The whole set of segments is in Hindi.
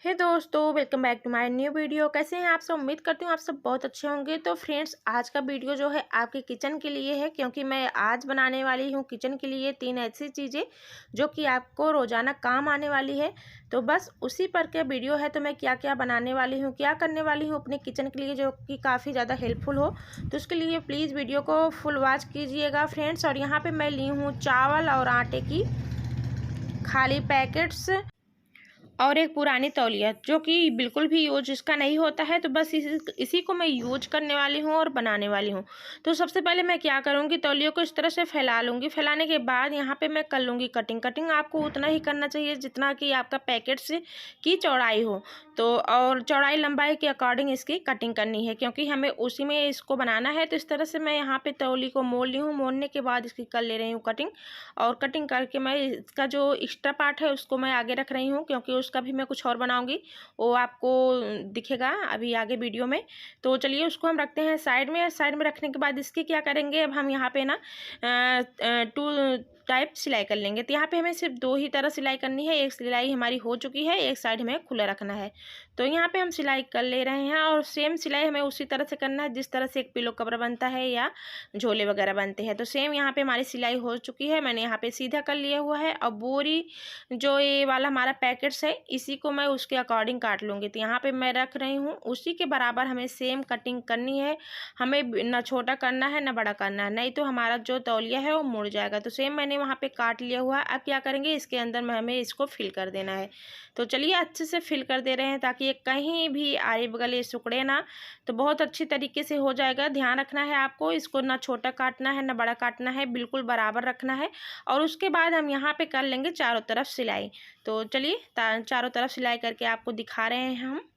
हे दोस्तों, welcome back to my new video. कैसे हैं आप सब? उम्मीद करती हूँ आप सब बहुत अच्छे होंगे। तो फ्रेंड्स, आज का वीडियो जो है आपके किचन के लिए है, क्योंकि मैं आज बनाने वाली हूँ किचन के लिए 3 ऐसी चीज़ें जो कि आपको रोज़ाना काम आने वाली है। तो बस उसी पर के वीडियो है। तो मैं क्या क्या बनाने वाली हूँ, क्या करने वाली हूँ अपने किचन के लिए, जो कि काफ़ी ज़्यादा हेल्पफुल हो। तो उसके लिए प्लीज़ वीडियो को फुल वॉच कीजिएगा फ्रेंड्स। और यहाँ पर मैं ली हूँ चावल और आटे की खाली पैकेट्स और एक पुरानी तौलिया, जो कि बिल्कुल भी यूज इसका नहीं होता है। तो बस इसी को मैं यूज करने वाली हूँ और बनाने वाली हूँ। तो सबसे पहले मैं क्या करूँगी, तौलिया को इस तरह से फैला लूँगी। फैलाने के बाद यहाँ पे मैं कर लूँगी कटिंग आपको उतना ही करना चाहिए जितना कि आपका पैकेट से की चौड़ाई हो। तो और चौड़ाई लंबाई के अकॉर्डिंग इसकी कटिंग करनी है, क्योंकि हमें उसी में इसको बनाना है। तो इस तरह से मैं यहाँ पे तौली को मोड़ ली हूँ। मोड़ने के बाद इसकी कर ले रही हूँ कटिंग। और कटिंग करके मैं इसका जो एक्स्ट्रा पार्ट है उसको मैं आगे रख रही हूँ, क्योंकि उसका भी मैं कुछ और बनाऊंगी, वो आपको दिखेगा अभी आगे वीडियो में। तो चलिए उसको हम रखते हैं साइड में। साइड में रखने के बाद इसके क्या करेंगे, अब हम यहाँ पे ना 2 टाइप सिलाई कर लेंगे। तो यहाँ पे हमें सिर्फ 2 ही तरह सिलाई करनी है। एक सिलाई हमारी हो चुकी है, एक साइड हमें खुला रखना है। तो यहाँ पे हम सिलाई कर ले रहे हैं, और सेम सिलाई हमें उसी तरह से करना है जिस तरह से एक पिलो कवर बनता है या झोले वगैरह बनते हैं। तो सेम यहाँ पे हमारी सिलाई हो चुकी है। मैंने यहाँ पे सीधा कर लिया हुआ है। अब बोरी जो ये वाला हमारा पैकेट्स है, इसी को मैं उसके अकॉर्डिंग काट लूँगी। तो यहाँ पे मैं रख रही हूँ, उसी के बराबर हमें सेम कटिंग करनी है। हमें ना छोटा करना है ना बड़ा करना है, नहीं तो हमारा जो तौलिया है वो मुड़ जाएगा। तो सेम मैंने वहाँ पे काट लिया हुआ है। अब क्या करेंगे, इसके अंदर में हमें इसको फिल कर देना है। तो चलिए अच्छे से फिल कर दे रहे हैं, ताकि ये कहीं भी आड़े बगल ये सिकुड़े ना। तो बहुत अच्छी तरीके से हो जाएगा। ध्यान रखना है आपको, इसको ना छोटा काटना है ना बड़ा काटना है, बिल्कुल बराबर रखना है। और उसके बाद हम यहाँ पे कर लेंगे चारों तरफ सिलाई। तो चलिए चारों तरफ सिलाई करके आपको दिखा रहे हैं हम।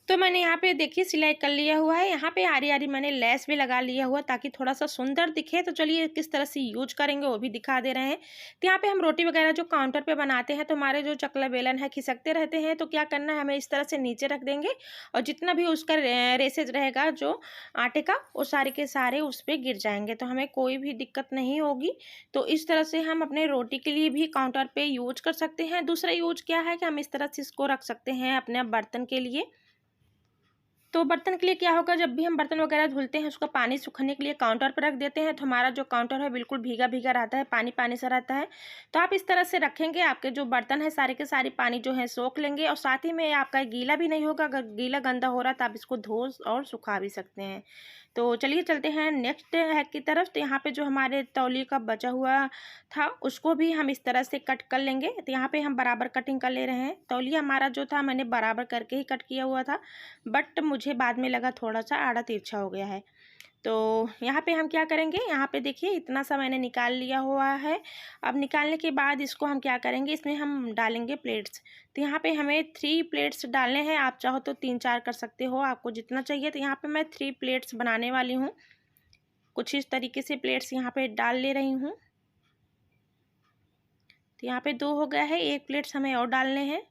तो मैंने यहाँ पे देखिए सिलाई कर लिया हुआ है। यहाँ पे आरी आरी मैंने लेस भी लगा लिया हुआ, ताकि थोड़ा सा सुंदर दिखे। तो चलिए किस तरह से यूज करेंगे वो भी दिखा दे रहे हैं। तो यहाँ पे हम रोटी वगैरह जो काउंटर पे बनाते हैं, तो हमारे जो चकला बेलन है खिसकते रहते हैं। तो क्या करना है, हमें इस तरह से नीचे रख देंगे, और जितना भी उसका रेसेज रहेगा जो आटे का, वो सारे के सारे उस पर गिर जाएंगे। तो हमें कोई भी दिक्कत नहीं होगी। तो इस तरह से हम अपने रोटी के लिए भी काउंटर पे यूज कर सकते हैं। दूसरा यूज क्या है कि हम इस तरह से इसको रख सकते हैं अपने बर्तन के लिए। तो बर्तन के लिए क्या होगा, जब भी हम बर्तन वगैरह धुलते हैं, उसका पानी सुखाने के लिए काउंटर पर रख देते हैं, तो हमारा जो काउंटर है बिल्कुल भीगा भीगा रहता है, पानी पानी सा रहता है। तो आप इस तरह से रखेंगे, आपके जो बर्तन है सारे के सारे पानी जो है सोख लेंगे। और साथ ही में आपका गीला भी नहीं होगा। अगर गीला गंदा हो रहा है तो आप इसको धो और सुखा भी सकते हैं। तो चलिए चलते हैं नेक्स्ट हैक की तरफ। तो यहाँ पे जो हमारे तौलिए का बचा हुआ था, उसको भी हम इस तरह से कट कर लेंगे। तो यहाँ पे हम बराबर कटिंग कर ले रहे हैं। तौलिया हमारा जो था मैंने बराबर करके ही कट किया हुआ था, बट मुझे बाद में लगा थोड़ा सा आड़ा तिरछा हो गया है। तो यहाँ पे हम क्या करेंगे, यहाँ पे देखिए इतना सा मैंने निकाल लिया हुआ है। अब निकालने के बाद इसको हम क्या करेंगे, इसमें हम डालेंगे प्लेट्स। तो यहाँ पे हमें 3 प्लेट्स डालने हैं। आप चाहो तो 3-4 कर सकते हो, आपको जितना चाहिए। तो यहाँ पे मैं 3 प्लेट्स बनाने वाली हूँ। कुछ इस तरीके से प्लेट्स यहाँ पे डाल ले रही हूँ। तो यहाँ पे 2 हो गया है, 1 प्लेट्स हमें और डालने हैं।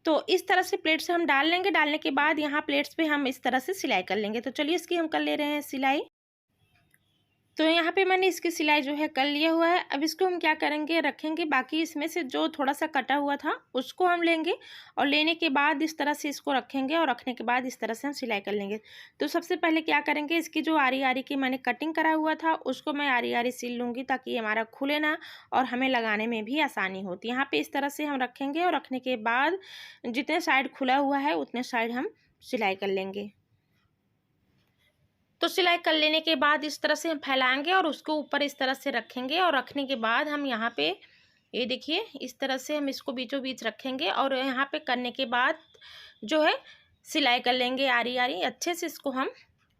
तो इस तरह से प्लेट्स हम डाल लेंगे। डालने के बाद यहाँ प्लेट्स पे हम इस तरह से सिलाई कर लेंगे। तो चलिए इसकी हम कर ले रहे हैं सिलाई। तो यहाँ पे मैंने इसकी सिलाई जो है कर लिया हुआ है। अब इसको हम क्या करेंगे, रखेंगे। बाकी इसमें से जो थोड़ा सा कटा हुआ था उसको हम लेंगे, और लेने के बाद इस तरह से इसको रखेंगे, और रखने के बाद इस तरह से हम सिलाई कर लेंगे। तो सबसे पहले क्या करेंगे, इसकी जो आरी आरी की मैंने कटिंग करा हुआ था उसको मैं आरी आरी सिल लूँगी, ताकि ये हमारा खुले ना और हमें लगाने में भी आसानी होती। यहाँ पर इस तरह से हम रखेंगे, और रखने के बाद जितने साइड खुला हुआ है उतने साइड हम सिलाई कर लेंगे। तो सिलाई कर लेने के बाद इस तरह से हम फैलाएंगे, और उसको ऊपर इस तरह से रखेंगे। और रखने के बाद हम यहाँ पे ये देखिए इस तरह से हम इसको बीचों बीच रखेंगे, और यहाँ पे करने के बाद जो है सिलाई कर लेंगे आरी आरी। अच्छे से इसको हम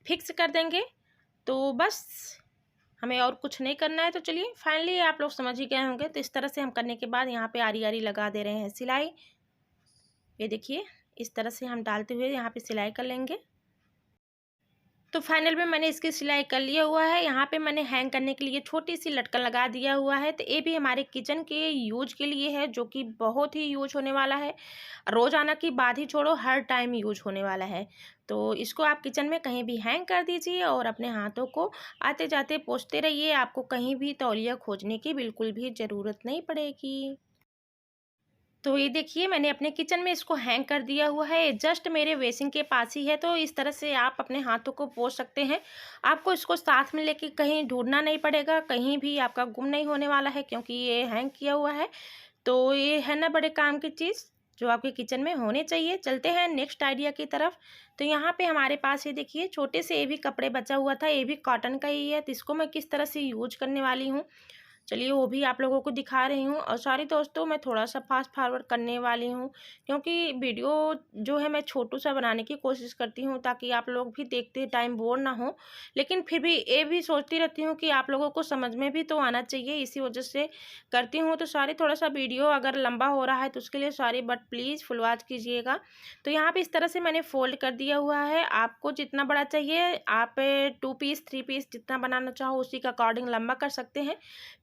फिक्स कर देंगे। तो बस हमें और कुछ नहीं करना है। तो चलिए फाइनली आप लोग समझ ही गए होंगे। तो इस तरह से हम करने के बाद यहाँ पे आरी आरी लगा दे रहे हैं सिलाई। ये देखिए इस तरह से हम डालते हुए यहाँ पे सिलाई कर लेंगे। तो फाइनल में मैंने इसकी सिलाई कर लिया हुआ है। यहाँ पे मैंने हैंग करने के लिए छोटी सी लटकन लगा दिया हुआ है। तो ये भी हमारे किचन के यूज के लिए है, जो कि बहुत ही यूज होने वाला है। रोज़ाना की बात ही छोड़ो, हर टाइम यूज होने वाला है। तो इसको आप किचन में कहीं भी हैंग कर दीजिए, और अपने हाथों को आते जाते पोंछते रहिए। आपको कहीं भी तौलिया खोजने की बिल्कुल भी ज़रूरत नहीं पड़ेगी। तो ये देखिए मैंने अपने किचन में इसको हैंग कर दिया हुआ है, जस्ट मेरे बेसिन के पास ही है। तो इस तरह से आप अपने हाथों को पोंछ सकते हैं। आपको इसको साथ में लेके कहीं ढूंढना नहीं पड़ेगा, कहीं भी आपका गुम नहीं होने वाला है, क्योंकि ये हैंग किया हुआ है। तो ये है ना बड़े काम की चीज़ जो आपके किचन में होने चाहिए। चलते हैं नेक्स्ट आइडिया की तरफ। तो यहाँ पे हमारे पास ये देखिए छोटे से ये भी कपड़े बचा हुआ था, ये भी कॉटन का ही है। तो इसको मैं किस तरह से यूज करने वाली हूँ, चलिए वो भी आप लोगों को दिखा रही हूँ। और सॉरी दोस्तों, मैं थोड़ा सा फास्ट फॉरवर्ड करने वाली हूँ, क्योंकि वीडियो जो है मैं छोटू सा बनाने की कोशिश करती हूँ, ताकि आप लोग भी देखते टाइम बोर ना हो। लेकिन फिर भी ये भी सोचती रहती हूँ कि आप लोगों को समझ में भी तो आना चाहिए, इसी वजह से करती हूँ। तो सॉरी, थोड़ा सा वीडियो अगर लंबा हो रहा है तो उसके लिए sorry, but please full watch कीजिएगा। तो यहाँ पे इस तरह से मैंने फोल्ड कर दिया हुआ है। आपको जितना बड़ा चाहिए आप 2 पीस 3 पीस जितना बनाना चाहो उसी के अकॉर्डिंग लंबा कर सकते हैं।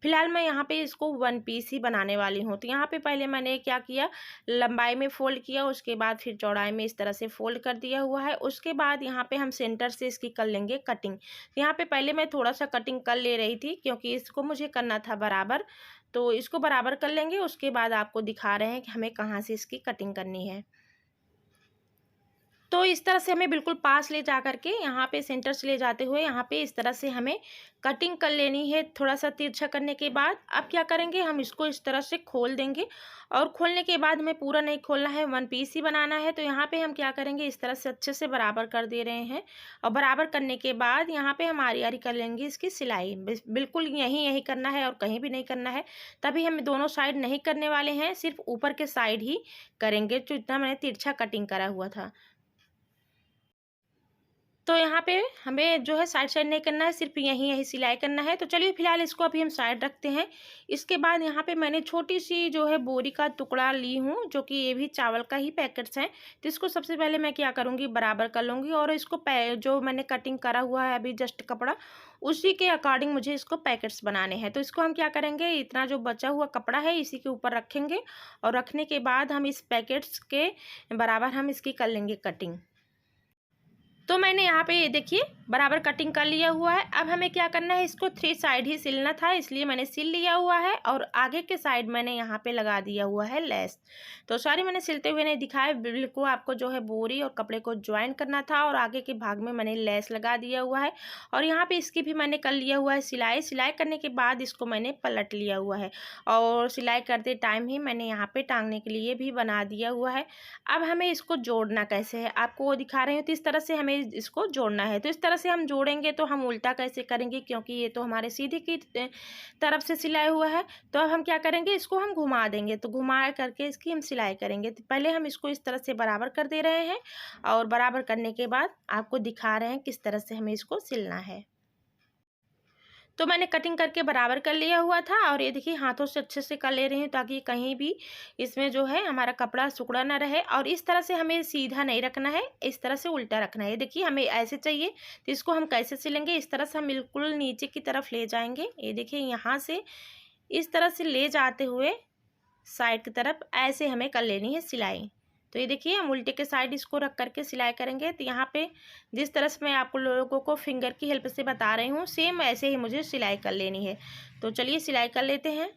फिलहाल मैं यहाँ पे इसको 1 पीस ही बनाने वाली हूँ। तो यहाँ पे पहले मैंने क्या किया, लंबाई में फ़ोल्ड किया, उसके बाद फिर चौड़ाई में इस तरह से फ़ोल्ड कर दिया हुआ है। उसके बाद यहाँ पे हम सेंटर से इसकी कर लेंगे कटिंग। यहाँ पे पहले मैं थोड़ा सा कटिंग कर ले रही थी, क्योंकि इसको मुझे करना था बराबर। तो इसको बराबर कर लेंगे, उसके बाद आपको दिखा रहे हैं कि हमें कहाँ से इसकी कटिंग करनी है। तो इस तरह से हमें बिल्कुल पास ले जा करके यहाँ पे सेंटर से ले जाते हुए यहाँ पे इस तरह से हमें कटिंग कर लेनी है, थोड़ा सा तिरछा करने के बाद। अब क्या करेंगे, हम इसको इस तरह से खोल देंगे। और खोलने के बाद हमें पूरा नहीं खोलना है, 1 पीस ही बनाना है। तो यहाँ पे हम क्या करेंगे, इस तरह से अच्छे से बराबर कर दे रहे हैं। और बराबर करने के बाद यहाँ पे हम आरी आरी कर लेंगे इसकी सिलाई। बिल्कुल यहीं यही करना है और कहीं भी नहीं करना है। तभी हम दोनों साइड नहीं करने वाले हैं, सिर्फ ऊपर के साइड ही करेंगे, जो इतना मैंने तिरछा कटिंग करा हुआ था। तो यहाँ पे हमें जो है साइड साइड नहीं करना है, सिर्फ यहीं यहीं सिलाई करना है। तो चलिए फिलहाल इसको अभी हम साइड रखते हैं। इसके बाद यहाँ पे मैंने छोटी सी जो है बोरी का टुकड़ा ली हूँ, जो कि ये भी चावल का ही पैकेट्स हैं। तो इसको सबसे पहले मैं क्या करूँगी, बराबर कर लूँगी। और इसको जो मैंने कटिंग करा हुआ है अभी जस्ट कपड़ा, उसी के अकॉर्डिंग मुझे इसको पैकेट्स बनाने हैं। तो इसको हम क्या करेंगे, इतना जो बचा हुआ कपड़ा है इसी के ऊपर रखेंगे। और रखने के बाद हम इस पैकेट्स के बराबर हम इसकी कर लेंगे कटिंग। तो मैंने यहाँ पे ये देखिए बराबर कटिंग कर लिया हुआ है। अब हमें क्या करना है, इसको 3 साइड ही सिलना था, इसलिए मैंने सिल लिया हुआ है। और आगे के साइड मैंने यहाँ पे लगा दिया हुआ है लेस। तो सॉरी मैंने सिलते हुए नहीं दिखाया, बिल्कुल आपको जो है बोरी और कपड़े को ज्वाइन करना था। और आगे के भाग में मैंने लेस लगा दिया हुआ है। और यहाँ पे इसकी भी मैंने कर लिया हुआ है सिलाई। सिलाई करने के बाद इसको मैंने पलट लिया हुआ है। और सिलाई करते टाइम ही मैंने यहाँ पे टांगने के लिए भी बना दिया हुआ है। अब हमें इसको जोड़ना कैसे है आपको वो दिखा रही हूँ। तो इस तरह से हमें इसको जोड़ना है। तो इस तरह से हम जोड़ेंगे, तो हम उल्टा कैसे करेंगे, क्योंकि ये तो हमारे सीधे की तरफ से सिलाया हुआ है। तो अब हम क्या करेंगे, इसको हम घुमा देंगे। तो घुमा करके इसकी हम सिलाई करेंगे। तो पहले हम इसको इस तरह से बराबर कर दे रहे हैं, और बराबर करने के बाद आपको दिखा रहे हैं किस तरह से हमें इसको सिलना है। तो मैंने कटिंग करके बराबर कर लिया हुआ था। और ये देखिए हाथों से अच्छे से कर ले रही हूँ, ताकि कहीं भी इसमें जो है हमारा कपड़ा सिकुड़ा ना रहे। और इस तरह से हमें सीधा नहीं रखना है, इस तरह से उल्टा रखना है। ये देखिए हमें ऐसे चाहिए, तो इसको हम कैसे सिलेंगे, इस तरह से हम बिल्कुल नीचे की तरफ ले जाएंगे। ये देखिए यहाँ से इस तरह से ले जाते हुए साइड की तरफ ऐसे हमें कर लेनी है सिलाई। तो ये देखिए हम उल्टे के साइड इसको रख करके सिलाई करेंगे। तो यहाँ पे जिस तरह से मैं आपको लोगों को फिंगर की हेल्प से बता रही हूँ, सेम ऐसे ही मुझे सिलाई कर लेनी है। तो चलिए सिलाई कर लेते हैं।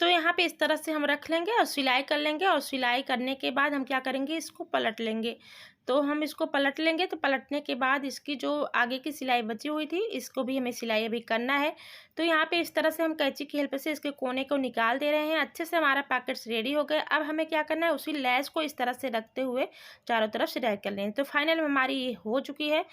तो यहाँ पे इस तरह से हम रख लेंगे और सिलाई कर लेंगे। और सिलाई करने के बाद हम क्या करेंगे, इसको पलट लेंगे। तो हम इसको पलट लेंगे। तो पलटने के बाद इसकी जो आगे की सिलाई बची हुई थी, इसको भी हमें सिलाई अभी करना है। तो यहाँ पे इस तरह से हम कैंची की हेल्प से इसके कोने को निकाल दे रहे हैं। अच्छे से हमारा पैकेट्स रेडी हो गए। अब हमें क्या करना है, उसी लेस को इस तरह से रखते हुए चारों तरफ सिलाई कर लेंगे। तो फाइनल हमारी ये हो चुकी है।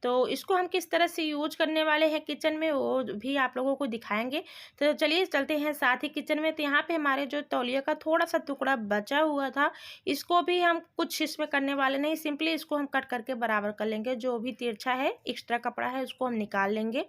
तो इसको हम किस तरह से यूज करने वाले हैं किचन में, वो भी आप लोगों को दिखाएंगे। तो चलिए चलते हैं साथ ही किचन में। तो यहाँ पे हमारे जो तौलिया का थोड़ा सा टुकड़ा बचा हुआ था, इसको भी हम कुछ इसमें करने वाले नहीं, सिंपली इसको हम कट करके बराबर कर लेंगे। जो भी तिरछा है एक्स्ट्रा कपड़ा है उसको हम निकाल लेंगे।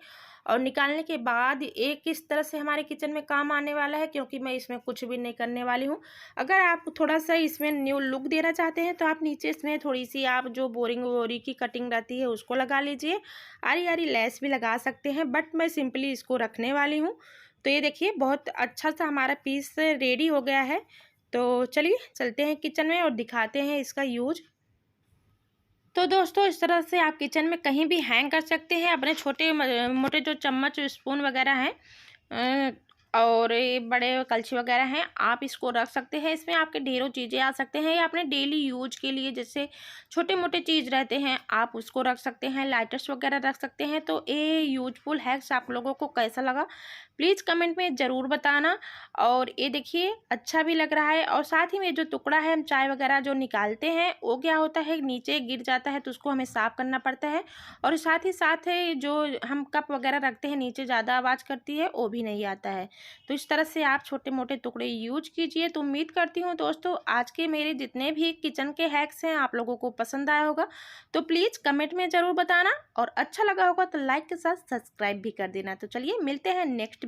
और निकालने के बाद एक इस तरह से हमारे किचन में काम आने वाला है, क्योंकि मैं इसमें कुछ भी नहीं करने वाली हूँ। अगर आप थोड़ा सा इसमें न्यू लुक देना चाहते हैं, तो आप नीचे इसमें थोड़ी सी आप जो बोरी की कटिंग रहती है उसको लगा लीजिए। आरी आरी लेस भी लगा सकते हैं, बट मैं सिंपली इसको रखने वाली हूँ। तो ये देखिए बहुत अच्छा सा हमारा पीस रेडी हो गया है। तो चलिए चलते हैं किचन में और दिखाते हैं इसका यूज। तो दोस्तों इस तरह से आप किचन में कहीं भी हैंग कर सकते हैं अपने छोटे मोटे जो चम्मच स्पून वगैरह हैं। और ये बड़े कलछी वगैरह हैं, आप इसको रख सकते हैं। इसमें आपके ढेरों चीज़ें आ सकते हैं, या अपने डेली यूज के लिए जैसे छोटे मोटे चीज़ रहते हैं आप उसको रख सकते हैं, लाइटर्स वगैरह रख सकते हैं। तो ये यूजफुल हैक्स आप लोगों को कैसा लगा प्लीज़ कमेंट में ज़रूर बताना। और ये देखिए अच्छा भी लग रहा है। और साथ ही में जो टुकड़ा है हम चाय वगैरह जो निकालते हैं वो क्या होता है नीचे गिर जाता है, तो उसको हमें साफ़ करना पड़ता है। और साथ ही साथ है जो हम कप वगैरह रखते हैं नीचे ज़्यादा आवाज़ करती है वो भी नहीं आता है। तो इस तरह से आप छोटे मोटे टुकड़े यूज कीजिए। तो उम्मीद करती हूँ दोस्तों आज के मेरे जितने भी किचन के हैक्स हैं आप लोगों को पसंद आया होगा। तो प्लीज़ कमेंट में ज़रूर बताना, और अच्छा लगा होगा तो लाइक के साथ सब्सक्राइब भी कर देना। तो चलिए मिलते हैं नेक्स्ट